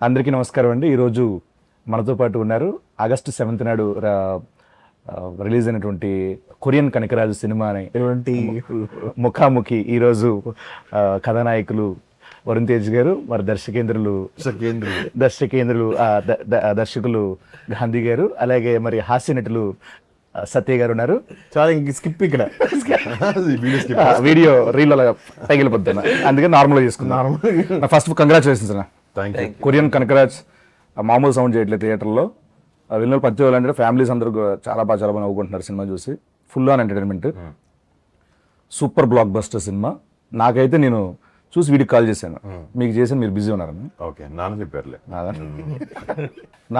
అందరికీ నమస్కారం అండి. ఈరోజు మనతో పాటు ఉన్నారు ఆగస్టు 7th నాడు రిలీజ్ అయినటువంటి కొరియన్ కనకరాజు సినిమాని ముఖాముఖి ఈరోజు కథానాయకులు వరుణ్ తేజ్ గారు, మరి దర్శకులు గాంధీ గారు, అలాగే మరి హాస్య నటులు సత్య గారు ఉన్నారు. చాలా స్కిప్ ఇక్కడ వీడియో రీల్ అలా తగిలిపోతున్నా, అందుకే నార్మల్గా చేసుకున్నాను. ఫస్ట్ కంగ్రాచులేషన్స్ అన్న. కొరియన్ కనకరాజ్ మామూలు సౌండ్ చేయట్లేదు థియేటర్లో. వెళ్ళిన పచ్చి వాళ్ళంటే ఫ్యామిలీస్ అందరూ చాలా బాగా నవ్వుకుంటున్నారు సినిమా చూసి. Full on entertainment, super block buster cinema. నాకైతే నేను చూసి వీడికి కాల్ చేశాను, మీకు చేశాను, మీరు బిజీ ఉన్నారని. ఓకే, నాన్న చెప్పారులే.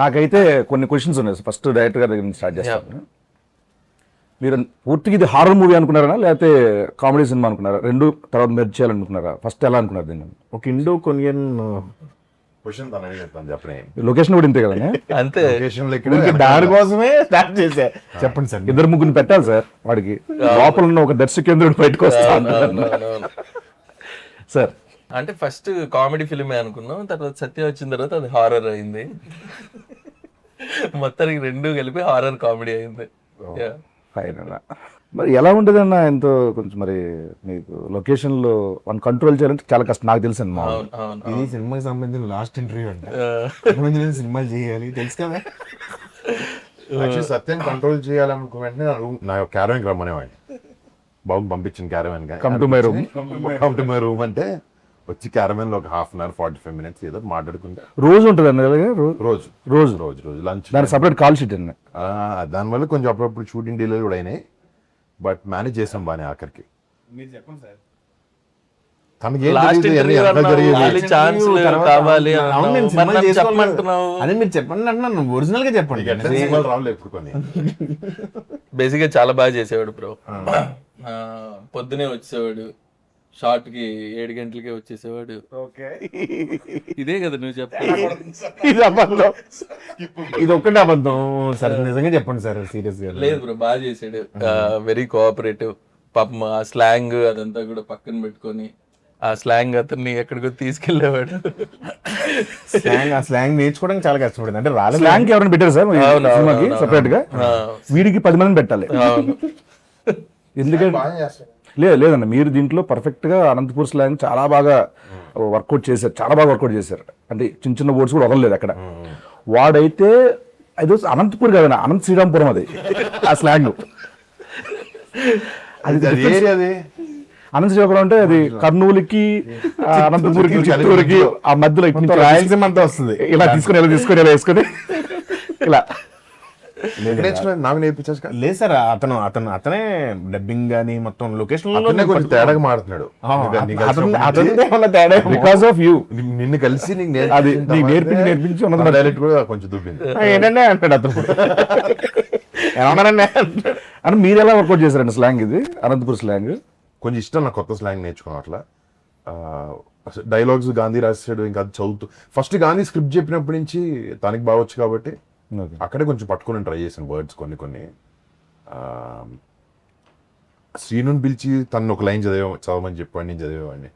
నాకైతే కొన్ని క్వశ్చన్స్ ఉన్నాయి. ఫస్ట్ డైరెక్టర్ గారి దగ్గర నుంచి స్టార్ట్ చేస్తాను. మీరు పూర్తిగా ఇది హారర్ మూవీ అనుకున్నారా, లేకపోతే కామెడీ సినిమా అనుకున్నారా? రెండు తర్వాత మెర్జ్ చేయాలనుకున్నారా? ఫస్ట్ ఎలా అనుకున్నారు దీన్ని? ఒక ఇండో కొరియన్ క్వశ్చన్ తనని చెప్తాను, చెప్పనే. లొకేషన్ కూడా ఇంతే కదా, అంతే. దాని కోసమే స్టార్ట్ చేశా. చెప్పండి సార్. ఇద్దరు ముగ్గురు పెట్టాలి సార్, వాడికి లోపల ఉన్న ఒక దర్శకేంద్రుడు బయటకు వస్తాను సార్. అంటే ఫస్ట్ కామెడీ ఫిల్మే అనుకున్నాం, తర్వాత సత్య వచ్చిన తర్వాత అది హారర్ అయింది. మొత్తానికి రెండు కలిపి హారర్ కామెడీ అయింది. ఫైన్ అన్న. మరి ఎలా ఉంటుంది అన్న? ఎంతో కొంచెం మరి మీకు లొకేషన్లో వన్ కంట్రోల్ చేయాలంటే చాలా కష్టం, నాకు తెలుసు అన్న. ఇది సినిమాకి సంబంధించిన లాస్ట్ ఇంటర్వ్యూ అంటే సినిమాలు చేయాలి తెలుసు కదా. సత్యం కంట్రోల్ చేయాలనుకో వెంటనే నా క్యారవాన్ రమ్మనేవాడిని. బాబు పంపించిన caravan come to my room అంటే వచ్చి క్యారవాన్ లో ఒక 1/2 hour 45 minutes ఏదో మాట్లాడుకుంటా. రోజు ఉంటుంది అన్న? రోజు రోజు లంచ్, దాని సపరేట్ కాల్ షీట్ అన్న. దానివల్ల కొంచెం అప్పుడప్పుడు షూటింగ్ డీలే కూడా అయినాయి, బట్ మేనేజ్ చేసాం బానే. ఆఖరికి తనకి అదే మీరు చెప్పండి అంటున్నాను, ఒరిజినల్ గా చెప్పండి. బేసిక్ గా చాలా బాగా చేసేవాడు బ్రో. పొద్దునే వచ్చేవాడు, షార్ట్ కి 7 గంటలకే వచ్చేసేవాడు. ఇదే కదా నువ్వు చెప్పాలి. ఇది ఒక్కటే అబద్ధం సార్, నిజంగా చెప్పండి సార్. సీరియస్ గా లేదు బ్రో, బాగా చేసాడు. Very cooperative. పాపం ఆ స్లాంగ్ అదంతా కూడా పక్కన పెట్టుకొని ఆ స్లాంగ్ అతన్ని ఎక్కడికో తీసుకెళ్లేవాడు. ఆ స్లాంగ్ నేర్చుకోవడానికి చాలా కష్టపడింది. అంటే రాలేదు. స్లాంగ్ ఎవరైనా పెట్టారు సార్ సినిమాకి సపరేట్ గా? వీడికి 10 మందిని పెట్టాలి. ఎందుకంటే లేదన్న, మీరు దీంట్లో పర్ఫెక్ట్ గా అనంతపూర్ స్లాంగ్ చాలా బాగా వర్కౌట్ చేశారు, చాలా బాగా వర్కౌట్ చేశారు. అంటే చిన్న చిన్న వర్డ్స్ కూడా వదలలేదు అక్కడ. వాడైతే అది అనంతపూర్ కాదన్న, అనంత శ్రీరాంపురం అది ఆ స్లాంగ్. అది అనంత శ్రీరాంపురం అంటే అది కర్నూలుకి, అనంతపూర్కి, చిత్తూరుకి ఆ మధ్యలో రాయలసీమ అంతా వస్తుంది. ఇలా తీసుకొని ఇలా వేసుకొని ఇలా నాకు నేర్పించచ్చు. లేదు సార్, అతనే డబ్బింగ్ గానీ మొత్తం లొకేషన్ కొంచెం తేడాగా మాట్లాడుతున్నాడు. Because of you. నిన్ను కలిసి అది నీకు నేర్పించి ఉన్నది డైరెక్ట్ కూడా కొంచెం దూపింది. ఏంటంటే అంటాడు అతను. ఏమన్నారండి అని. మీరు ఎలా వర్కౌట్ చేశారండి స్లాంగ్? ఇది అనంతపూర్ స్లాంగ్ కొంచెం ఇష్టం నాకు, కొత్త స్లాంగ్ నేర్చుకున్నాం. అట్లా డైలాగ్స్ గాంధీ రాసాడు, ఇంకా అది చదువుతూ ఫస్ట్ గాంధీ స్క్రిప్ట్ చెప్పినప్పటి నుంచి తనకి బాగొచ్చు కాబట్టి అక్కడే కొంచెం పట్టుకుని ట్రై చేశాను వర్డ్స్ కొన్ని. శ్రీనుని పిలిచి తను ఒక లైన్ చదవమని చెప్పాడు, నేను చదివేవాడిని.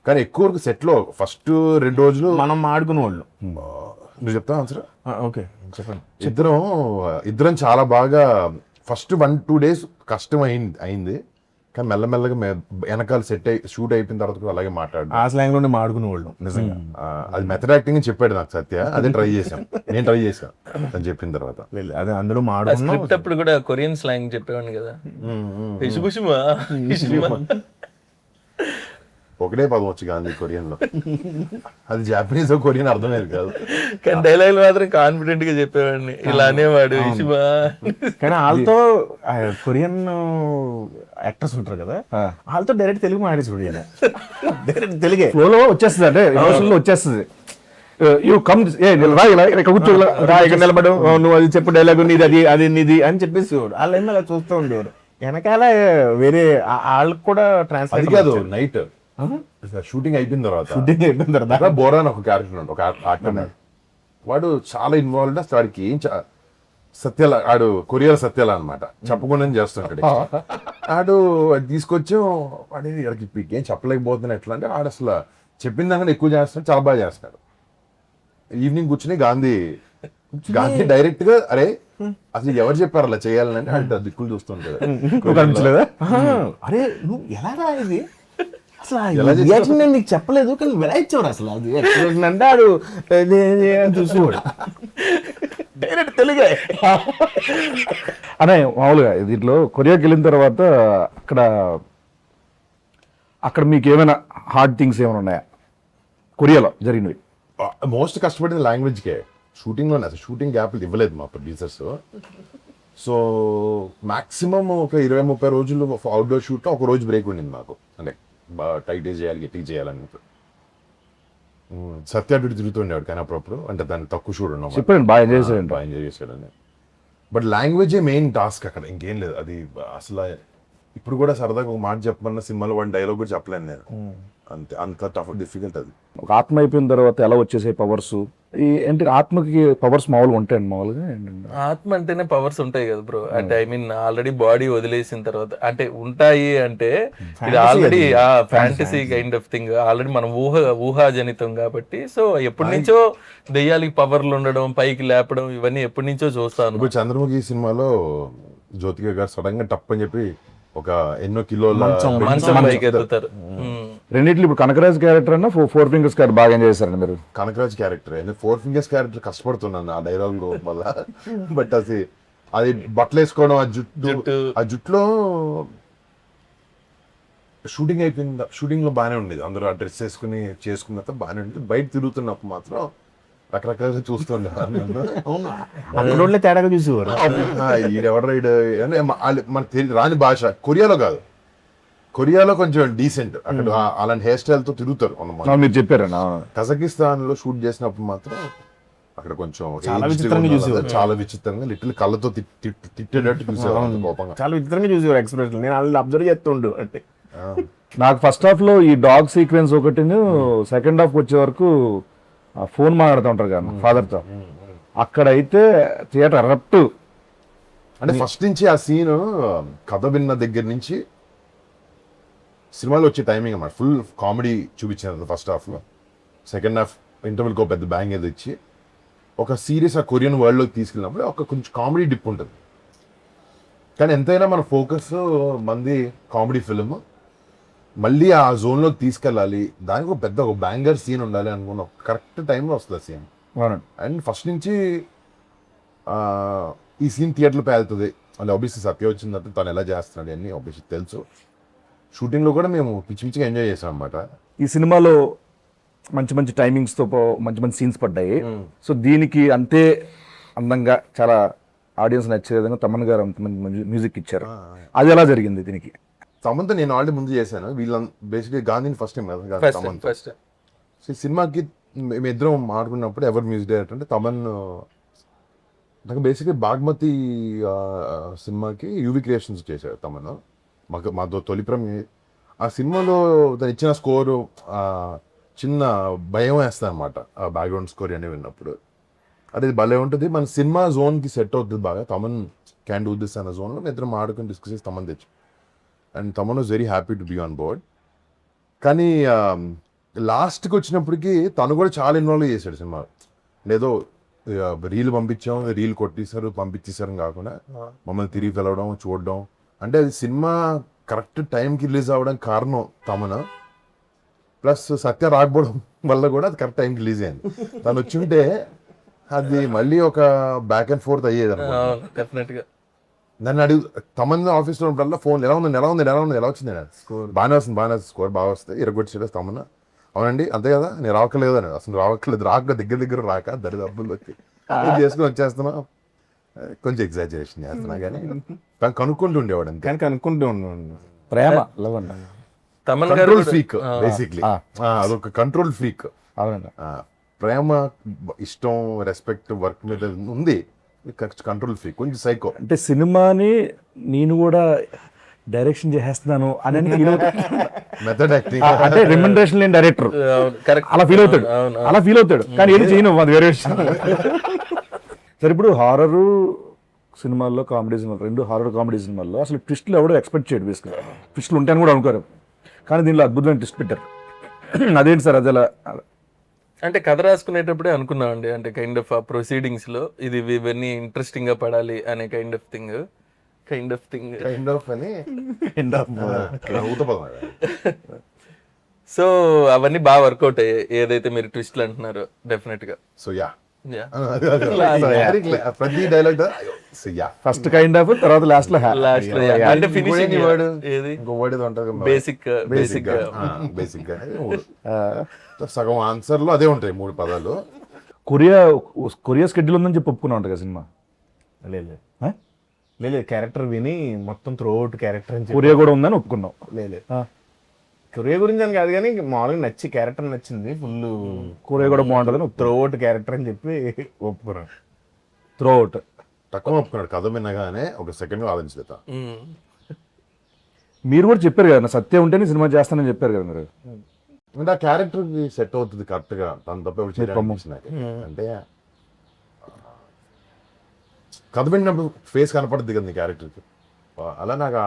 కానీ ఎక్కువ వరకు సెట్లో ఫస్ట్ 2 రోజులు మనం ఆడుకునే వాళ్ళు. నువ్వు చెప్తావు ఆన్సర్? ఓకే చెప్పండి. ఇద్దరం చాలా బాగా ఫస్ట్ 1-2 days కష్టం అయింది, కానీ మెల్లమెల్లగా వెనకాల షూట్ అయిపోయిన తర్వాత కూడా అలాగే మాట్లాడు. ఆ స్లాంగ్ లోనే మాడుకునే వాళ్ళు నిజంగా. అది మెథడ్ యాక్టింగ్ చెప్పాడు నాకు సత్య, అదే ట్రై చేశాను. నేను ట్రై చేశాను అని చెప్పిన తర్వాత. అదే అందులో స్క్రిప్ట్ అప్పుడు కూడా కొరియన్ స్లాంగ్ చెప్పేవాడిని కదా. ఒకటే పదం వచ్చి గాంధీ కొరియన్ లో, అది జాపనీస్ కొరియన్ అర్థమయ్యేది కాదు. కానీ డైలాగ్ మాత్రం కాన్ఫిడెంట్ గా చెప్పేవాడిని, ఇలా అనేవాడు. కానీ వాళ్ళతో కొరియన్ యాక్టర్స్ ఉంటారు కదా, వాళ్ళతో డైరెక్ట్ తెలుగు మాట్లాడేసి డైరెక్ట్ తెలుగే ఫ్లోలో వచ్చేస్తుంది, అంటే ఎమోషన్లో వచ్చేస్తుంది. కూర్చో నిలబడు, నువ్వు అది చెప్పు డైలాగ్ నీది, అది నీది అని చెప్పేసి వాళ్ళు ఏమో అలా చూస్తూ ఉండేవారు. వెనకాల వేరే వాళ్ళకి కూడా ట్రాన్స్ఫర్ కాదు. నైట్ షూటింగ్ అయిపోయిన తర్వాత బోరా అని ఒక క్యారెక్టర్ ఉంటాడు, ఒక యాక్టర్. వాడు చాలా ఇన్వాల్వ్డ్. అసలు వాడికి ఏం సత్యాల, ఆడు కొరియర్ సత్యాల అనమాట, చెప్పకుండా చేస్తుంటాడు. ఆడు తీసుకొచ్చి వాడికి ఏం చెప్పలేకపోతున్నా ఎట్లా అంటే, ఆడు అసలు చెప్పిన దానికంటే ఎక్కువ చేస్తున్నాడు, చాలా బాగా చేస్తున్నాడు. ఈవినింగ్ కూర్చుని గాంధీ డైరెక్ట్ గా అరే అసలు ఎవరు చెప్పారు అలా చేయాలని అంటే దిక్కులు చూస్తుంటారు. అనిపించలేదా? అరే నువ్వు ఎలా రా ఇది అసలు రియాక్షన్ నేను నీకు చెప్పలేదు కానీ ఎలా ఇచ్చేవాడు అసలు అది ఎక్స్ప్రెషన్ అంటే ఆడు చూసేవాడు డైరెక్ట్ తెలుగే. అనే మామూలుగా దీంట్లో కొరియాకి వెళ్ళిన తర్వాత అక్కడ మీకు ఏమైనా హార్డ్ థింగ్స్ ఏమైనా ఉన్నాయా కొరియాలో జరిగినవి? మోస్ట్ కష్టపడింది లాంగ్వేజ్కే. షూటింగ్ లోనే అసలు షూటింగ్ గ్యాప్లు ఇవ్వలేదు మా ప్రొడ్యూసర్స్. సో మాక్సిమం ఒక 20-30 రోజులు అవుట్డోర్ షూట్ ఒక రోజు బ్రేక్ ఉండింది మాకు. అంటే టైట్ చేయాలి గట్టి చేయాలని సత్య అటు తిరుగుతుండేవాడు కానీ అప్పుడప్పుడు అంటే దాన్ని తక్కువ షూట్ ఉన్నాం. చెప్పండి బాగా ఎంజాయ్ చేశాడు. బాగా ఎంజాయ్ చేశాడని. బట్ లాంగ్వేజే మెయిన్ టాస్క్ అక్కడ, ఇంకేం లేదు. అది అసలు ఇప్పుడు కూడా సరదాగా ఒక మాట చెప్పమన్న సినిమాలో వన్ డైలాగ్ కూడా చెప్పలేను నేను. అంతే, అంత టఫ్ డిఫికల్ట్ అది. ఒక ఆత్మ అయిపోయిన తర్వాత ఎలా వచ్చేసాయి పవర్స్? ఏంటి ఆత్మకి పవర్స్ మామూలుగా ఉంటాయండి? మామూలుగా ఆత్మ అంటేనే పవర్స్ ఉంటాయి కదా బ్రో. అంటే ఐ మీన్ ఆల్రెడీ బాడీ వదిలేసిన తర్వాత అంటే ఉంటాయి అంటే ఇది already fantasy kind of thing. Already మనం ఊహాజనితం కాబట్టి. సో ఎప్పటి నుంచో దెయ్యాలకి పవర్లు ఉండడం, పైకి లేపడం, ఇవన్నీ ఎప్పటి నుంచో చూస్తాను. ఇప్పుడు చంద్రముఖి సినిమాలో జ్యోతిక గారు సడన్ గా టప్ అని చెప్పి ఒక ఎన్నో కిలోల మంచం పైకి ఎత్తుతారు. రెండిట్లు ఇప్పుడు కనకరాజ్ క్యారెక్టర్ అన్న 4 ఫింగర్స్ క్యారెక్టర్ బాగా ఎంజాయ్ చేశారండి మీరు? కనకరాజ్ క్యారెక్టర్ 4 ఫింగర్స్ క్యారెక్టర్ కష్టపడుతున్నాను ఆ డైలాగ్ వల్ల. బట్ అది బట్టలు వేసుకోవడం, ఆ జుట్టులో షూటింగ్ అయిపోయింది. షూటింగ్ లో బాగానే ఉండేది, అందరూ ఆ డ్రెస్ వేసుకుని చేసుకున్న బాగానే ఉండేది. బయట తిరుగుతున్నప్పుడు మాత్రం రకరకాలుగా చూస్తుండే తేడాగా చూసేవారు. ఈడెవడ మనకు రాని భాష. కొరియాలో కాదు, కొరియాలో కొంచెం డీసెంట్. అక్కడ అలాంటి హెయిర్ స్టైల్ తో తిరుగుతారు. మీరు చెప్పారన్నా. కజకిస్తాన్ లో షూట్ చేసినప్పుడు మాత్రం అక్కడ కొంచెం చాలా విచిత్రంగా లిటిల్ కళ్ళతో తిట్టేటట్టు చూసేవారు, కోపంగా చాలా విచిత్రంగా చూసేవారు ఎక్స్ప్రెషన్. నేను వాళ్ళు అబ్జర్వ్ చేస్తుండు అంటే. నాకు ఫస్ట్ హాఫ్ లో ఈ డాగ్ సీక్వెన్స్ ఒకటి, సెకండ్ హాఫ్ వచ్చే వరకు ఫోన్ మాట్లాడుతూ ఉంటారు కదా ఫాదర్ తో, అక్కడైతే థియేటర్ అరప్ట్. అంటే ఫస్ట్ నుంచి ఆ సీన్ కథ విన్న దగ్గర నుంచి సినిమాలో వచ్చే టైమింగ్ అన్నమాట. ఫుల్ కామెడీ చూపించారు ఫస్ట్ హాఫ్ లో. సెకండ్ హాఫ్ ఇంటర్వెల్కి ఒక పెద్ద బ్యాంగ్ ఏదో ఇచ్చి ఒక సీరియస్ ఆ కొరియన్ వరల్డ్ లోకి తీసుకెళ్ళినప్పుడు ఒక కొంచెం కామెడీ డిప్ ఉంటుంది. కానీ ఎంతైనా మన ఫోకస్ మంది కామెడీ ఫిల్మ్, మళ్ళీ ఆ జోన్లోకి తీసుకెళ్ళాలి, దానికి ఒక బ్యాంగర్ సీన్ ఉండాలి అనుకున్న కరెక్ట్ టైంలో వస్తుంది సీన్. అండ్ ఫస్ట్ నుంచి ఈ సీన్ థియేటర్లో పేలుతుంది. మళ్ళీ ఆబ్వియస్లీ సత్య వచ్చిందంటే తను ఎలా చేస్తున్నాడు అన్నీ ఆబ్వియస్లీ తెలుసు. షూటింగ్లో కూడా మేము పిచ్చి పిచ్చిగా ఎంజాయ్ చేసాం అనమాట. ఈ సినిమాలో మంచి మంచి టైమింగ్స్తో మంచి మంచి సీన్స్ పడ్డాయి. సో దీనికి అంతే అందంగా చాలా ఆడియన్స్ నచ్చే విధంగా తమన్ గారు అంత మంచి మ్యూజిక్ ఇచ్చారు. అది ఎలా జరిగింది దీనికి? తమన్తో నేను ఆల్రెడీ ముందు చేశాను. వీళ్ళ బేసిక్లీ గాంధీని ఫస్ట్ టైం కదా తమన్తో. సో సినిమాకి మేమిద్దరం మాట్లాడుకున్నప్పుడు ఎవరు మ్యూజిక్ డైరెక్టర్ అంటే తమన్. నాకు బేసిక్లీ బాగ్మతి సినిమాకి యూవి క్రియేషన్స్ చేశాడు తమన్. మాతో తొలిప్రం. ఆ సినిమాలో తను ఇచ్చిన స్కోరు చిన్న భయం వేస్తుంది అనమాట, ఆ బ్యాక్గ్రౌండ్ స్కోర్ అని విన్నప్పుడు. అది భలే ఉంటుంది, మన సినిమా జోన్కి సెట్ అవుతుంది బాగా. తమన్ క్యాన్ డూ దిస్ అన్న జోన్లో మేము ఇద్దరం ఆడుకుని డిస్కస్ చేసి తమన్ తెచ్చు. And Thaman was very happy to be on board. కానీ లాస్ట్కి వచ్చినప్పటికీ తను కూడా చాలా ఇన్వాల్వ్ చేశాడు సినిమా. లేదో రీల్ పంపించాం, రీల్ కొట్టేశారు, పంపించేశారు కాకుండా మమ్మల్ని తిరిగి పిలవడం, చూడడం. అంటే అది సినిమా కరెక్ట్ టైంకి రిలీజ్ అవ్వడానికి కారణం తమన్. ప్లస్ సత్య రాకపోవడం వల్ల కూడా అది కరెక్ట్ టైంకి రిలీజ్ అయింది. తను వచ్చి ఉంటే అది మళ్ళీ ఒక బ్యాక్ అండ్ ఫోర్త్ అయ్యేది డెఫినెట్గా. నన్ను అడుగు తమన్ ఆఫీస్లో ఉన్నప్పుడల్లా ఫోన్ ఎలా వచ్చింది బాగానే వస్తుంది, స్కోర్ బాగా వస్తుంది, ఇరగొచ్చేది తమన్. అవునండి అంతే కదా, నేను రావట్లేదు అని. అసలు రాక దగ్గర రాక దరిదబ్బులు వచ్చి చేసుకుని వచ్చేస్తున్నా. కొంచెం ఎగ్జాజరేషన్ చేస్తున్నా కానీ తను కనుక్కుంటూ ఉండేవాడు. కానీ కనుక్కుంటూ ఉన్నాడు. ప్రేమ లవ్ అండి. Control freak basically. అదొక కంట్రోల్ ఫ్రీక్. అవునండి. ప్రేమ, ఇష్టం, రెస్పెక్ట్ వర్క్ మీద ఉంది. కంట్రోల్ ఫ్రీక్, కొంచెం సైకో. అంటే సినిమాని నేను కూడా డైరెక్షన్ చేస్తున్నాను అని మెథడ్ యాక్టింగ్. అంటే రెమ్యునరేషన్ లేని డైరెక్టర్ అలా ఫీల్ అవుతాడు కానీ ఏది చేయను, అది వేరే విషయం. సరే, ఇప్పుడు హారర్ సినిమాల్లో, కామెడీ సినిమాలు, 2 హారర్ కామెడీ సినిమాల్లో అసలు ట్విస్ట్లు ఎవడో ఎక్స్పెక్ట్ చేయడు. బేసిక్గా ట్విస్ట్లు ఉంటాయని కూడా అనుకోరు, కానీ దీనిలో అద్భుతమైన ట్విస్ట్ పెట్టారు. అదేంటి సార్ అది? అలా అంటే కథ రాసుకునేటప్పుడే అనుకున్నామండి, అంటే కైండ్ ఆఫ్ ఆ ప్రొసీడింగ్స్ లో ఇది ఇవన్నీ ఇంట్రెస్టింగ్ గా పడాలి అనే kind of thing kind of అని ఊతపదం అది. సో అవన్నీ బాగా వర్కౌట్ అయ్యాయి, ఏదైతే మీరు ట్విస్ట్లు అంటున్నారో డెఫినెట్ గా. So yeah Yeah. ప్రతి dialogue so yeah first kind of, తర్వాత లాస్ట్ లో Last లో, yeah. అంటే ఫినిషింగ్ వర్డ్ ఏది ఇంకో వర్డ్ ఏదో ఉంటుంది బేసిక్ బేసిక్ గా సగం ఆన్సర్ లో అదే ఉంటాయి 3 పదాలు. కొరియా స్కెడ్యూల్ ఉందని చెప్పి ఒప్పుకున్నా ఉంటుంది కదా సినిమా. లేదు ఆ? లేదు, క్యారెక్టర్ విని మొత్తం త్రూ అవుట్ క్యారెక్టర్ అని చెప్పి కొరియా కూడా ఉందని ఒప్పుకున్నాం. లేదు కొరియా గురించి అని కాదు కానీ మామూలుగా నచ్చి క్యారెక్టర్ నచ్చింది ఫుల్. కొరియా కూడా బాగుంటుందని త్రూ అవుట్ క్యారెక్టర్ అని చెప్పి ఒప్పుకున్నాను. Throw out. తక్కువ ఒప్పుకున్నాడు, కథ వినగానే ఒక సెకండ్ ఆలోచించలేత. మీరు కూడా చెప్పారు కదా, నా సత్యం ఉంటేనే సినిమా చేస్తానని చెప్పారు కదా మీరు. అంటే ఆ క్యారెక్టర్ కి సెట్ అవుతుంది కరెక్ట్ గా, తను తప్ప ఎవరు చేయడానికి అంటే కథ విన్నప్పుడు ఫేస్ కనపడుతుంది కదా నీ క్యారెక్టర్కి. అలా నాకు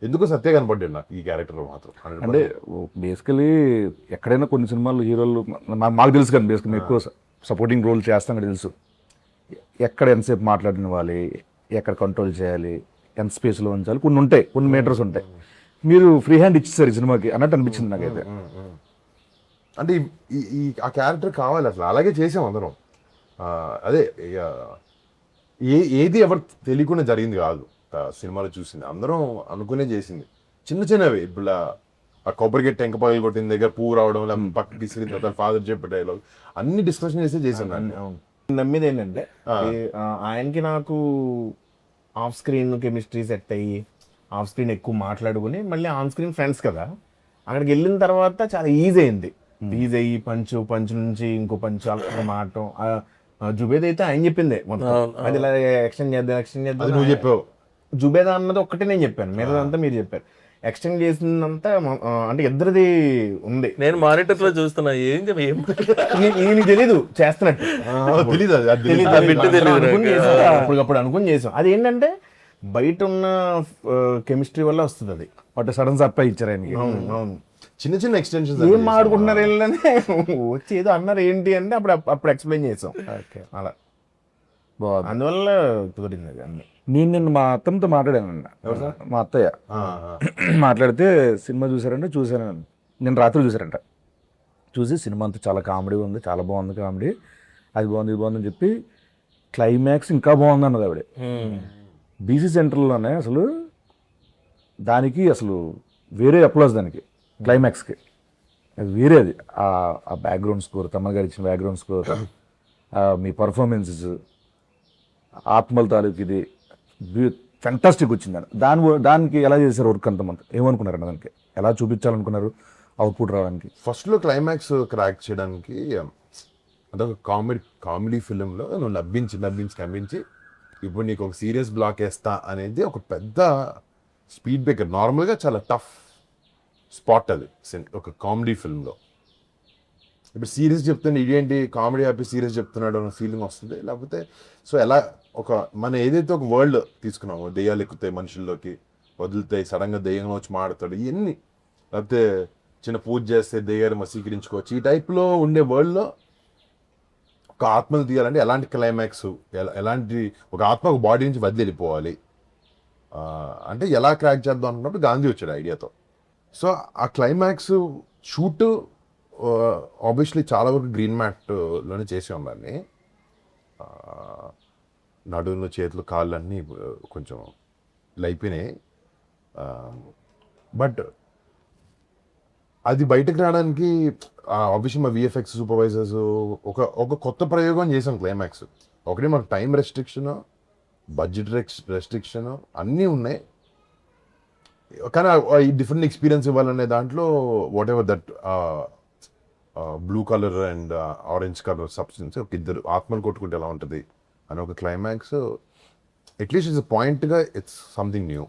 ఎందుకు సత్య కనపడ్డాడు నాకు ఈ క్యారెక్టర్ మాత్రం. అంటే బేసికలీ ఎక్కడైనా కొన్ని సినిమాలు హీరోలు మాకు తెలుసు కానీ బేసికలీ మేము ఎక్కువ సపోర్టింగ్ రోల్ చేస్తాం కదా తెలుసు. ఎక్కడ ఎంతసేపు మాట్లాడినవ్వాలి, ఎక్కడ కంట్రోల్ చేయాలి, ఎంత స్పేస్లో ఉంచాలి, కొన్ని ఉంటాయి, కొన్ని మీటర్స్ ఉంటాయి. మీరు ఫ్రీ హ్యాండ్ ఇచ్చేసారు ఈ సినిమాకి అన్నట్టు అనిపించింది నాకైతే. అంటే ఈ ఆ క్యారెక్టర్ కావాలి అసలు, అలాగే చేసాం అందరం. అదే ఏది ఎవరు తెలియకుండా జరిగింది కాదు సినిమాలో చూసింది, అందరం అనుకునే చేసింది. చిన్న చిన్నవి ఇప్పుడు ఆ కొబ్బరికెట్ టెంక పగలు కొట్టిన దగ్గర పువ్వు రావడం, లేకపోతే పక్కకి తీసుకెళ్ళిన తర్వాత ఫాదర్ చెప్పే డైలాగ్ అన్ని డిస్కషన్ చేసే చేసాను. నమ్మేది ఏంటంటే ఆయనకి నాకు ఆఫ్ స్క్రీన్ కెమిస్ట్రీ సెట్ అయ్యి ఆఫ్ స్క్రీన్ ఎక్కువ మాట్లాడుకుని మళ్ళీ ఆన్ స్క్రీన్ ఫ్రెండ్స్ కదా, అక్కడికి వెళ్ళిన తర్వాత చాలా ఈజీ అయింది. ఈజీ అయ్యి పంచు నుంచి ఇంకో పంచు అలా మాటం. జుబేద్ అయితే ఆయన చెప్పిందే మొత్తం, అది ఇలా ఎక్స్టెండ్ చేద్దాం నువ్వు చెప్పావు. జుబేదా అన్నది ఒక్కటే నేను చెప్పాను, మిగతాదంతా మీరు చెప్పారు. ఎక్స్టెండ్ చేసిందంతా అంటే ఇద్దరిది ఉంది. నేను మానిటర్ లో చూస్తున్నా, నీకు తెలీదు చేస్తున్నట్టు, అప్పుడు అనుకుని చేసాం. అది ఏంటంటే బయట ఉన్న కెమిస్ట్రీ వల్ల వస్తుంది అది. వాటి సడన్ సర్ప్రైజ్ ఇచ్చారు ఆయనకి. అవును, చిన్న చిన్న ఎక్స్టెన్షన్స్ ఏం మాడుకుంటున్నారు వెళ్ళనే వచ్చి ఏదో అన్నారు ఏంటి అంటే అప్పుడు ఎక్స్ప్లెయిన్ చేసాం. అలా బాగుంది, అందువల్ల కుదిరింది అది అన్ని. నిన్న మా అత్తమ్మతో మాట్లాడాను, మా అత్తయ్య మాట్లాడితే సినిమా చూసారంటే చూసాను, నేను రాత్రి చూసారంట. చూసి సినిమా అంతా చాలా కామెడీ ఉంది, చాలా బాగుంది కామెడీ, అది బాగుంది ఇది బాగుంది అని చెప్పి క్లైమాక్స్ ఇంకా బాగుంది అన్నది ఆవిడ. బీసీ సెంటర్లోనే అసలు దానికి అసలు వేరే అప్లాస్ దానికి క్లైమాక్స్కి, అది వేరే. అది ఆ బ్యాక్గ్రౌండ్ స్కోర్, తమ్మన్ గారు ఇచ్చిన బ్యాక్గ్రౌండ్ స్కోర్, మీ పర్ఫార్మెన్సెస్, ఆత్మల తాలూకు ఇది ఫెంటాస్టిక్ వచ్చింది. దానికి ఎలా చేశారు వర్క్ అంతమంది, ఏమనుకున్నారండి దానికి, ఎలా చూపించాలనుకున్నారు అవుట్పుట్ రావడానికి? ఫస్ట్లో క్లైమాక్స్ క్రాక్ చేయడానికి అదొక కామెడీ ఫిలింలో నువ్వు నవ్వించి ఇప్పుడు నీకు ఒక సీరియస్ బ్లాక్ వేస్తా అనేది ఒక పెద్ద స్పీడ్ బ్రేకర్. నార్మల్గా చాలా టఫ్ స్పాట్ అది ఒక కామెడీ ఫిల్మ్లో. ఇప్పుడు సీరియస్ చెప్తున్నా ఇదేంటి కామెడీ ఆపి సీరియస్ చెప్తున్నాడు అన్న ఫీలింగ్ వస్తుంది. లేకపోతే సో ఎలా మనం ఏదైతే ఒక వరల్డ్ తీసుకున్నామో, దెయ్యాలు ఎక్కుతాయి మనుషుల్లోకి, వదులుతాయి, సడన్గా దెయ్యంగా వచ్చి మాడతాడు, ఇవన్నీ, లేకపోతే చిన్న పూజ చేస్తే దెయ్యాలు వశీకరించుకోవచ్చు, ఈ టైప్లో ఉండే వరల్డ్లో ఒక ఆత్మను తీయాలంటే ఎలాంటి క్లైమాక్స్, ఎలాంటి ఒక ఆత్మ ఒక బాడీ నుంచి వదిలి వెళ్ళిపోవాలి అంటే ఎలా క్రాక్ చేద్దాం అనుకున్నప్పుడు గాంధీ వచ్చాడు ఐడియాతో. సో ఆ క్లైమాక్స్ షూట్ ఆబ్వియస్లీ చాలా వరకు గ్రీన్ మ్యాట్లోనే చేసాం దాన్ని. నడుములు, చేతులు, కాళ్ళు అన్నీ కొంచెం లైపోయినాయి. బట్ అది బయటకు రావడానికి ఆబ్వియస్లీ మా విఎఫ్ఎక్స్ సూపర్వైజర్స్ ఒక కొత్త ప్రయోగం చేసాం క్లైమాక్స్. ఒకటి మనకు టైం రెస్ట్రిక్షన్, బడ్జెట్ రెస్ట్రిక్షన్ అన్నీ ఉన్నాయి, కానీ ఈ డిఫరెంట్ ఎక్స్పీరియన్స్ ఇవ్వాలనే దాంట్లో what ever that blue colour and orange colour substance, ఒక ఇద్దరు ఆత్మలు కొట్టుకుంటే ఎలా ఉంటుంది అని ఒక క్లైమాక్స్. అట్లీస్ట్ ఇట్స్ పాయింట్గా ఇట్స్ సంథింగ్ న్యూ.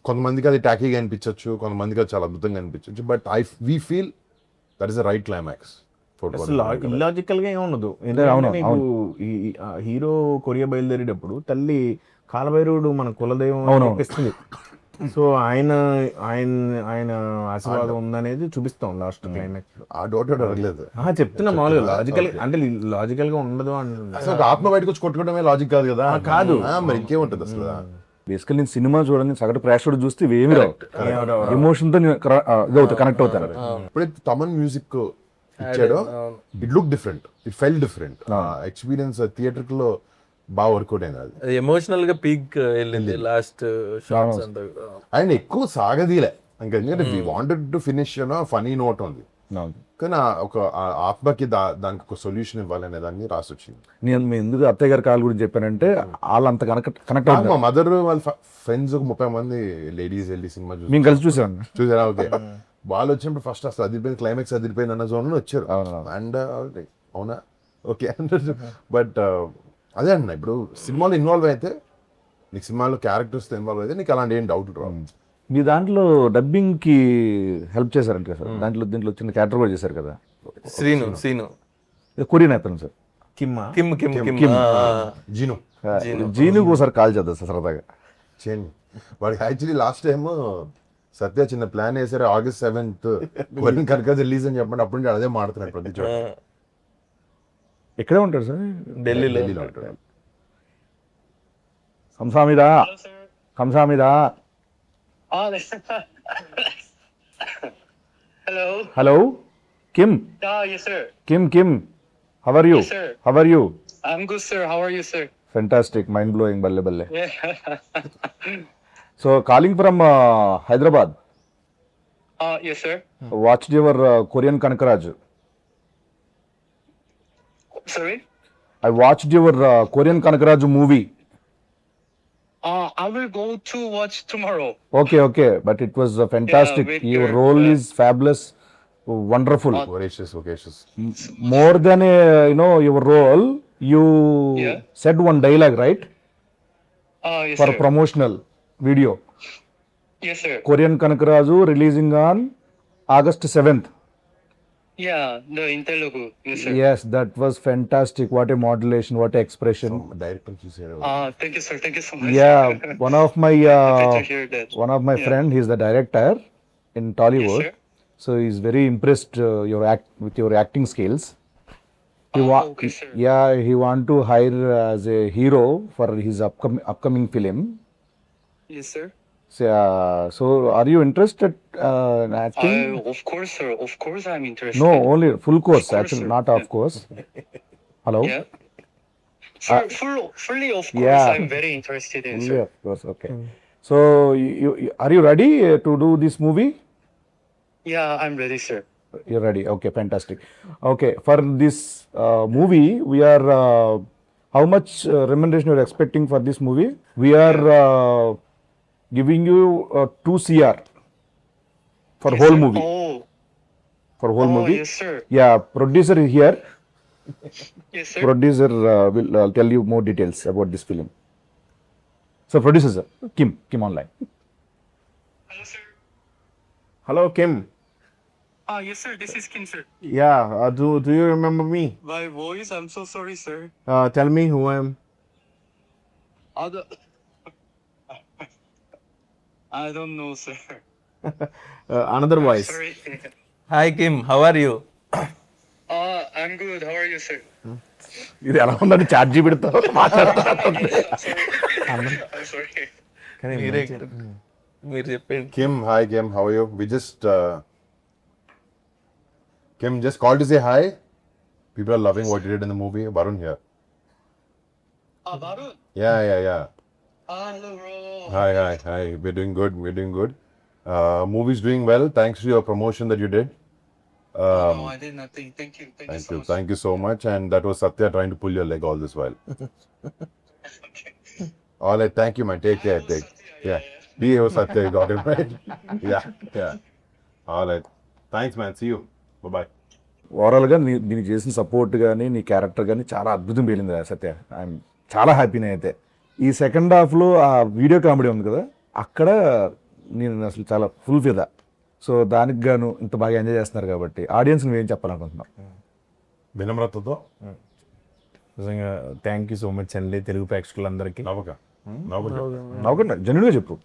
కొంతమందికి అది టాకీగా అనిపించవచ్చు, కొంతమందికి అది చాలా అద్భుతంగా అనిపించవచ్చు, but we feel that is the right climax. Illogical గా ఏముండదు. హీరో కొరియా బయలుదేరేటప్పుడు తల్లి కాలభైరవుడు మన కులదైవం అనిపిస్తుంది. సో ఆయన ఆయన ఆయన ఆశీర్వాదం ఉందనేది చూపిస్తాం లాస్ట్ క్లైమాక్స్ లో. ఆ డోట్ అడగలేదు. చెప్తున్నా మామూలుగా లాజికల్ అంటే లాజికల్ గా ఉండదు అంటున్నా. అసలు ఒక ఆత్మ బయటకు వచ్చి కొట్టుకోవడమే లాజిక్ కాదు కదా. కాదు. మరి ఇంకేముంటది అసలు. బేసికల్ నేను సినిమా చూడండి, సగటు ప్రేక్షకుడు చూస్తే ఇవేమి రావు, ఎమోషన్ తో కనెక్ట్ అవుతారు. ఎప్పుడైతే తమన్ మ్యూజిక్ ఇచ్చాడో it look different, it felt different. Experience theatre లో బాగా వర్కౌట్ అయింది. అది ఎమోషనల్ గా పీక్ వెళ్ళింది లాస్ట్ షాట్స్ అంతా. ఆయన ఎక్కువ సాగదీలే ఇంకా, ఎందుకంటే we wanted to finish funny note ఉంది, కానీ ఒక ఆత్మకి దానికి ఒక సొల్యూషన్ ఇవ్వాలనే దాన్ని రాసి వచ్చింది. నేను ఎందుకు అత్తయ్య గారి కాల్ గురించి చెప్పానంటే వాళ్ళంత కనెక్ట్ మా మదర్ వాళ్ళ ఫ్రెండ్స్ ఒక 30 మంది లేడీస్ వెళ్ళి సినిమా మేము కలిసి చూసాను. చూసారా? ఓకే. వాళ్ళు వచ్చినప్పుడు ఫస్ట్ అసలు అదిరిపోయింది, క్లైమాక్స్ అదిరిపోయింది అన్న జోన్ లో వచ్చారు. అండ్ అవునా ఓకే. బట్ అదే అన్న, ఇప్పుడు సినిమాలో ఇన్వాల్వ్ అయితే నీకు సినిమాలో క్యారెక్టర్స్ ఇన్వాల్వ్ అయితే నీకు అలాంటి ఏం డౌట్ రావు. మీ దాంట్లో డబ్బింగ్ కి హెల్ప్ చేశారంట కదా సార్, దీంట్లో చిన్న క్యారెక్టర్ కూడా చేశారు కదా, సీను కొరియన్ అయిపోయింది సార్. కిమ్ జీను జీనుకు ఒకసారి కాల్ చేద్దాం సార్ సరదాగా. చేయండి. వాడికి యాక్చువల్లీ లాస్ట్ టైం సత్య చిన్న ప్లాన్ వేసారు, August 7th కొరియన్ కనక రిలీజ్ అని చెప్పండి. అప్పుడు నుంచి అదే మాడుతున్నాడు ప్రతి చోట. ఎక్కడే ఉంటారు సార్? ఢిల్లీలో ఉంటాడు. కంసామిదా కంసామిదా. Hello. Hello Kim. Yes, sir. Kim how are you? Yes, sir. How are you? I'm good, sir. How are you, sir? Fantastic, mind blowing, బల్లె బల్లె. Yeah. So calling from Hyderabad. Yes, sir. Watched your Korean Kanakaraj. Sorry. I watched your Korean Kanakaraj movie. I will go to watch tomorrow. Okay, but it was fantastic. with Your your, role is fabulous, wonderful. Voracious. More than your role, you Yeah. said one dialogue, right? Yes, For sir. promotional video. Yes, sir. Korean Kanakaraju releasing on August 7th. Yeah, in Telugu. Yes, sir. Yes, that was fantastic. What a modulation, what a expression. Director చూసారు. Thank you, sir. Thank you so much. Yeah, one of my Happy to hear that. one of my friend, he's the director in Tollywood. Yes, sir. So he's very impressed with your acting skills. Okay, sir. Yeah, he want to hire as a hero for his upcoming film. Yes, sir. So are you interested in acting? Of course, sir. Of course, I'm interested. No, only full course, Of course, actually, sir. not off course. Hello? Yeah. Sir, fully, of course, Yeah. I'm very interested in, Fully, sir. of course, okay. So are you ready to do this movie? Yeah, I'm ready, sir. You're ready. Okay, fantastic. Okay, for this movie, we are how much remuneration you're expecting for this movie? We are giving you 2 CR for Yes, whole sir. movie. For whole Oh, movie. yes, sir. Yeah, producer is here. Yes, sir. Producer will tell you more details about this film. So producer sir, Kim online. Hello, sir. Hello Kim. Yes, sir. This is Kim, sir. Yeah do you remember me? My voice, I'm so sorry, sir. Tell me who I am. I don't know, sir. Another voice. Sorry. Hi Kim, how are you? I'm good. How are you, sir? ఇది ఎలా ఉందని chat జీబీతో I'm sorry. మీరు చెప్పండి. Hi Kim, how are you? We just Kim just called to say hi. People are loving what you did in the movie. Varun here. Varun. Yeah. Hello, bro. Hi. We're doing good. Movie's doing well thanks to your promotion that you did. No, I did nothing. Thank you so much. Thank you so much. And that was Satya trying to pull your leg all this while. Okay. All right, thank you, man. Take care. Yeah. Be here, Satya. You got it right. Yeah. All right. Thanks, man. See you. Bye. ఓవరాల్గా నీకు చేసిన support కానీ నీ character కానీ చాలా అద్భుతం పేలింది సత్య. I'm చాలా హ్యాపీనే అయితే. ఈ సెకండ్ హాఫ్లో ఆ వీడియో కామెడీ ఉంది కదా, అక్కడ నేను అసలు చాలా ఫుల్ ఫిదా. సో దానికి గాను ఇంత బాగా ఎంజాయ్ చేస్తున్నారు కాబట్టి ఆడియన్స్ నువ్వేం చెప్పాలనుకుంటున్నావు? వినమ్రతతో నిజంగా థ్యాంక్ యూ సో మచ్ అండి తెలుగు ప్రేక్షకులందరికీ. నవ్వక నవ్వకుండా జెన్యూన్గా చెప్పు.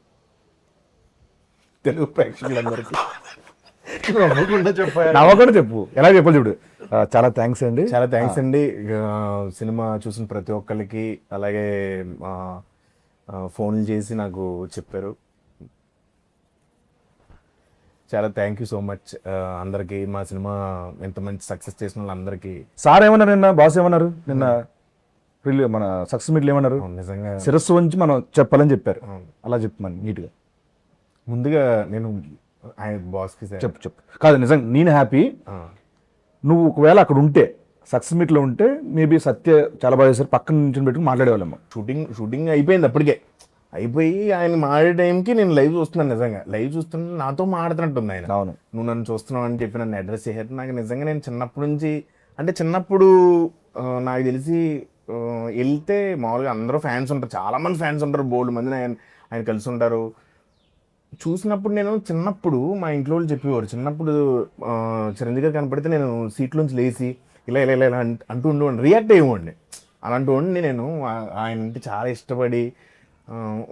తెలుగు ప్రేక్షకులందరికీ నవ్వకుండా చెప్పారు. నవ్వకుండా చెప్పు, ఎలా చెప్పాలి చూడు. చాలా థ్యాంక్స్ అండి. చాలా థ్యాంక్స్ అండి. సినిమా చూసిన ప్రతి ఒక్కరికి, అలాగే ఫోన్లు చేసి నాకు చెప్పారు. చాలా థ్యాంక్ యూ సో మచ్ అందరికి. మా సినిమా ఎంత మంచి సక్సెస్ చేసిన వాళ్ళందరికీ. సార్ ఏమన్నారు నిన్న, బాస్ ఏమన్నారు నిన్న మన సక్సెస్ మీట్లు ఏమన్నారు? నిజంగా శిరస్సు వంచి మనం చెప్పాలని చెప్పారు. అలా చెప్తున్నాను నీట్గా. ముందుగా నేను ఆయన బాస్కి చెప్పు. కాదు నిజంగా నేను హ్యాపీ. నువ్వు ఒకవేళ అక్కడ ఉంటే, సక్సెస్ మీట్లో ఉంటే, మేబీ సత్య చాలా బాగా చేశారు, పక్కన నుంచి పెట్టుకుని మాట్లాడేవాళ్ళము. షూటింగ్ అయిపోయింది, అప్పటికే అయిపోయి ఆయన మాడే టైంకి నేను లైవ్ చూస్తున్నాను. నిజంగా లైవ్ చూస్తున్నా నాతో మాడుతున్నట్టుంది ఆయన. అవును, నువ్వు నన్ను చూస్తున్నావు అని చెప్పి నన్ను అడ్రస్ చేశారు. నాకు నిజంగా నేను చిన్నప్పటి నుంచి, అంటే చిన్నప్పుడు నాకు తెలిసి వెళ్తే మామూలుగా అందరూ ఫ్యాన్స్ ఉంటారు, చాలా మంది ఫ్యాన్స్ ఉంటారు, బోల్డ్ మంది ఆయన కలిసి ఉంటారు. చూసినప్పుడు నేను చిన్నప్పుడు మా ఇంట్లో వాళ్ళు చెప్పేవారు, చిన్నప్పుడు చిరంజీవి గారు కనపడితే నేను సీట్లోంచి లేచి ఇలా ఇలా ఇలా అంటూ ఉండేవాడిని, రియాక్ట్ అయ్యేవాడిని. అలాంటి వాడిని నేను. ఆయన అంటే చాలా ఇష్టపడి,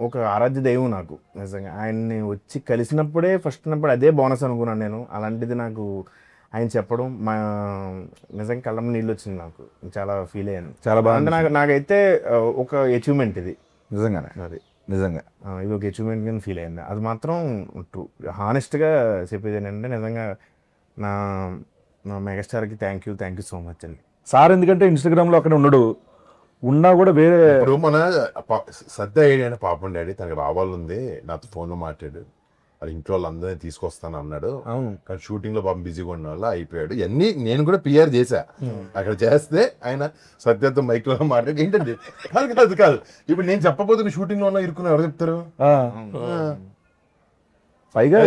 ఒక ఆరాధ్య దైవం నాకు. నిజంగా ఆయన్ని వచ్చి కలిసినప్పుడే ఫస్ట్ ఉన్నప్పుడు అదే బోనస్ అనుకున్నాను నేను. అలాంటిది నాకు ఆయన చెప్పడం నిజంగా కళ్ళ నీళ్ళు వచ్చింది. నాకు చాలా ఫీల్ అయ్యాను. చాలా బాగా. అంటే నాకైతే ఒక అచీవ్మెంట్ ఇది. నిజంగానే అది నిజంగా ఇది ఒక అచీవ్మెంట్ కింద ఫీల్ అయింది. అది మాత్రం హానెస్ట్గా చెప్పేది ఏంటంటే, నిజంగా నా మెగాస్టార్కి థ్యాంక్ యూ సో మచ్ అండి. సార్ ఎందుకంటే ఇన్స్టాగ్రామ్లో అక్కడ ఉండడు, ఉన్నా కూడా వేరే. ఇప్పుడు మన సద్య ఏడైనా పాపం డాడీ తనకి రావాలంది, నాతో ఫోన్లో మాట్లాడు, అది ఇంట్లో వాళ్ళందరినీ తీసుకొస్తాను అన్నాడు. అవును, కానీ షూటింగ్ లో పాపం బిజీగా ఉన్న వల్ల అయిపోయాడు. ఇవన్నీ నేను కూడా పిఆర్ చేశా. అక్కడ చేస్తే ఆయన సత్యతో మైక్ లో మాట్లాడి ఏంటండి కాదు ఇప్పుడు నేను చెప్పబోతున్న షూటింగ్ లో ఉన్న ఇరుక్కున్న ఎవరు చెప్తారు? పైగా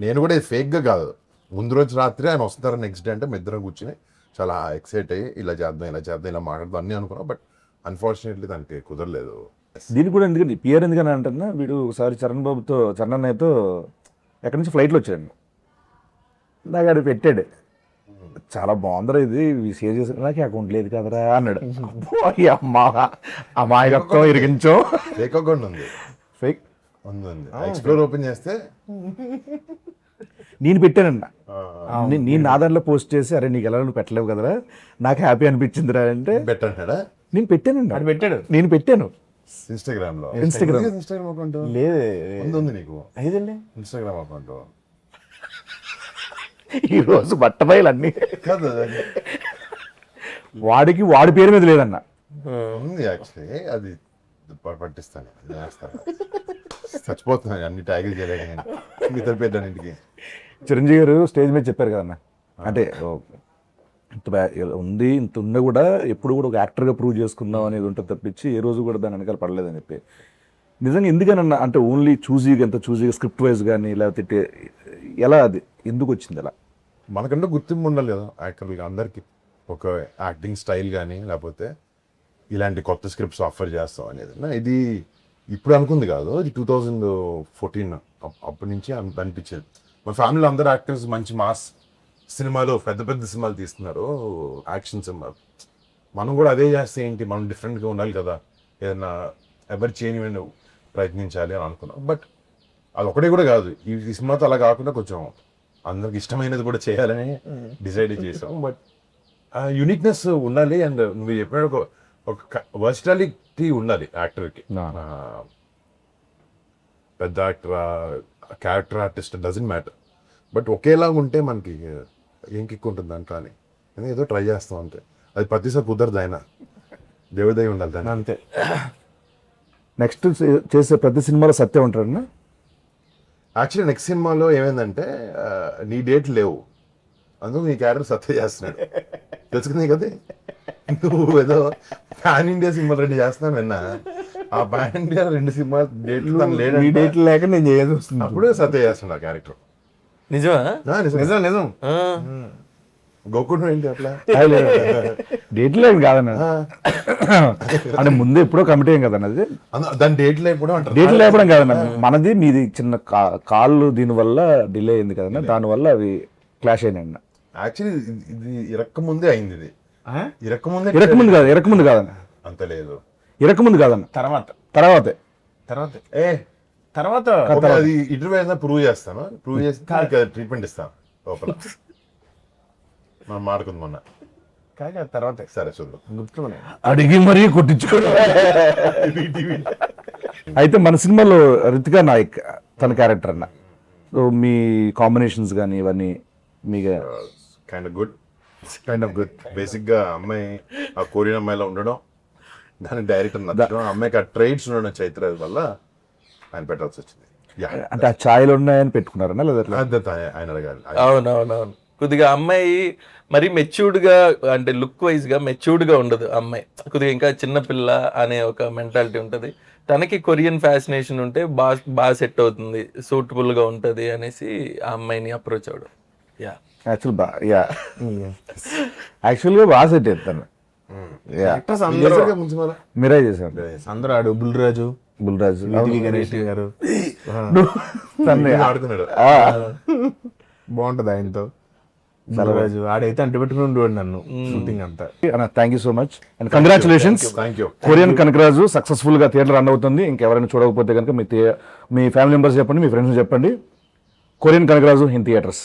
నేను కూడా ఫేక్ గా కాదు, ముందు రోజు రాత్రి ఆయన వస్తారు, నెక్స్ట్ డే అంటే మీ ఇద్దరం కూర్చుని చాలా ఎక్సైట్ అయ్యి ఇలా చేద్దాం ఇలా మాట్లాడదాం అన్నీ అనుకున్నాం. బట్ అన్ఫార్చునేట్లీ దానికి కుదరలేదు. దీనికి కూడా ఎందుకంటే పిఆర్ ఎందుకని అంటున్నా, వీడు ఒకసారి చరణ్ అన్నయ్యతో ఎక్కడి నుంచి ఫ్లైట్లో వచ్చాడు, నాకు అది పెట్టాడు, చాలా బాగుందిరా ఇది షేర్ చేసి, నాకు అకౌంట్ లేదు కదరా అన్నాడు. అమాయకత్వం ఇరిగించో. ఫేక్ అకౌంట్ ఉంది, ఫేక్ ఉంది. ఎక్స్ప్లోర్ ఓపెన్ చేస్తే నేను పెట్టానన్న, నేను నా దాంట్లో పోస్ట్ చేసి, అరే నీకు ఎలా నువ్వు పెట్టలేవు కదరా, నాకు హ్యాపీ అనిపించిందిరా అంటే పెట్టంటాడా? నేను పెట్టానండి, అది పెట్టాడు, నేను పెట్టాను ఇన్స్టాగ్రామ్ లో. ఇన్స్టాగ్రామ్ అకౌంట్ లేదు ఉంది నీకు? ఐదండి ఇన్స్టాగ్రామ్ అకౌంట్ ఈ రోజు బట్టబయలు అన్ని కాదు, వాడి పేరు మీద లేదన్న. ఉంది యాక్చువల్లీ, అది పట్టిస్తాను, చేస్తాను. చచ్చిపోతున్నాను అన్ని ట్యాగిల్ చేయలేక ఇతర పేర్లన్నింటికి. చిరంజీవి గారు స్టేజ్ మీద చెప్పారు కదన్న, అంటే ఉంది ఇంత ఉన్నా కూడా ఎప్పుడు కూడా ఒక యాక్టర్గా ప్రూవ్ చేసుకుందాం అనేది ఉంటుంది తప్పించి ఏ రోజు కూడా దాని వెనకాల పడలేదని చెప్పి. నిజంగా ఎందుకనన్నా, అంటే ఓన్లీ చూజీగా ఎంత చూజీగా స్క్రిప్ట్ వైజ్ కానీ లేకపోతే ఎలా, అది ఎందుకు వచ్చింది అలా? మనకంటే గుర్తింపు ఉండాలి కదా యాక్టర్లుగా, అందరికీ ఒక యాక్టింగ్ స్టైల్ కానీ లేకపోతే ఇలాంటి కొత్త స్క్రిప్ట్స్ ఆఫర్ చేస్తాం అనేది. ఇది ఇప్పుడు అనుకుంది కాదు, ఇది 2014 అప్పటి నుంచి అనిపించేది. మన ఫ్యామిలీలో అందరు యాక్టర్స్ మంచి మాస్ సినిమాలు, పెద్ద పెద్ద సినిమాలు తీస్తున్నారు, యాక్షన్ సినిమాలు. మనం కూడా అదే చేస్తే ఏంటి, మనం డిఫరెంట్గా ఉండాలి కదా, ఏదైనా ఎవరు చేయని ప్రయత్నించాలి అని అనుకున్నాం. బట్ అది ఒకటే కూడా కాదు, ఈ సినిమాతో అలా కాకుండా కొంచెం అందరికి ఇష్టమైనది కూడా చేయాలని డిసైడ్ చేసాం. బట్ యూనిక్నెస్ ఉండాలి, అండ్ నువ్వు చెప్పిన ఒక వర్సిటాలిటీ ఉండాలి యాక్టర్కి. పెద్ద actor, character artist doesn't matter, but ఒకేలాగా ఉంటే మనకి ఏం కిక్ ఉంటుంది దాంట్లో అని ఏదో ట్రై చేస్తాం అంతే. అది ప్రతిసారి కుదరదు, ఆయన దేవదయ ఉండాలి దాన్ని అంతే. నెక్స్ట్ చేసే ప్రతి సినిమాలో సత్యం ఉంటారన్న. యాక్చువల్లీ నెక్స్ట్ సినిమాలో ఏమైందంటే నీ డేట్ లేవు, అందుకు నీ క్యారెక్టర్ సత్య చేస్తున్నాడు. తెలుసుకుంది కదా, నువ్వు ఏదో పాన్ ఇండియా సినిమాలు రెడీ చేస్తున్నాను విన్నా. ఆ పాన్ ఇండియా 2 సినిమాలు డేట్లు డేట్ లేక నేను చేయాల్సి వస్తుంది. అప్పుడు సత్య చేస్తున్నాడు ఆ క్యారెక్టర్. నిజమా? నిజం గోకుడు ఏంటి అట్లా డేట్లు ఏం కాదన్న, అంటే ముందే ఎప్పుడో కమిటీ ఏం కదన్న అది. దాని డేట్ లేకపోవడం అంటారు. డేట్లు లేకపోవడం కాదన్న, మనది మీది చిన్న కాళ్ళు దీనివల్ల డిలే అయింది కదన్న, దానివల్ల అవి క్లాష్ అయినాయి అన్న. యాక్చువల్లీ ఇది ఇరక్కముందే అయింది. ఇది ఇరకముందు కాదన్న, అంత లేదు, ఇరకముందు కాదన్న, తర్వాతే ఏ తర్వాత ఓకే, అది ఇంటర్వ్యూ అయినా ప్రూవ్ చేస్తాను. ప్రూవ్ చేసి ట్రీట్మెంట్ ఇస్తాను లోపల. మనం మాడుకుంది మొన్న. కాదు తర్వాత సరే చూద్దాం. గుర్తున్నాను. అడిగి మరీ కొట్టించుకోవడం. అయితే మన సినిమాలో రితికా నాయక్ తన క్యారెక్టర్ అన్న, సో మీ కాంబినేషన్స్ కానీ ఇవన్నీ మీకు కైండ్ ఆఫ్ గుడ్. బేసిక్ గా అమ్మాయి ఆ కొరియన్ అమ్మాయిలో ఉండడం, దాని డైరెక్టర్ నచ్చడం, ఆ అమ్మాయికి ఆ ట్రైట్స్ ఉండడం చైత్ర వల్ల ఆయన పెట్టాల్సి వచ్చింది. అంటే ఆ ఛాయలు ఉన్నాయని పెట్టుకున్నారన్నా లేదా ఎట్లా? ఆయన అడగాలి. అవునవునవును. కొద్దిగా అమ్మాయి మరి మెచ్యూర్డ్ గా, అంటే లుక్ వైజ్ గా మెచ్యూర్డ్ గా ఉండదు అమ్మాయి, కొద్దిగా ఇంకా చిన్నపిల్ల అనే ఒక మెంటాలిటీ ఉంటది. తనకి కొరియన్ ఫ్యాసినేషన్ ఉంటే బాగా సెట్ అవుతుంది, సూటబుల్ గా ఉంటది అనేసి ఆ అమ్మాయిని అప్రోచ్ అవడం. యా యాక్చువల్గా బాగా సెట్ చేస్తాను. యాక్టర్స్ అందరూ మీరే చేశాను. అందరూ ఆడు బుల్రాజు, బుల్రాజు, గణేష్ గారు ఆడుతున్నాడు. బాగుంటది ఆయనతో. బలరాజు ఆడైతే అంటి పెట్టుకుని ఉండేవాడు నన్ను షూటింగ్ అంతా. Thank you so much and congratulations. Thank you. Korean Kanakaraju successful గా థియేటర్ రన్ అవుతుంది. ఇంకెవరైనా చూడకపోతే కనుక మీ ఫ్యామిలీ మెంబర్స్ చెప్పండి, మీ ఫ్రెండ్స్ చెప్పండి. Korean Kanakaraju in theatres.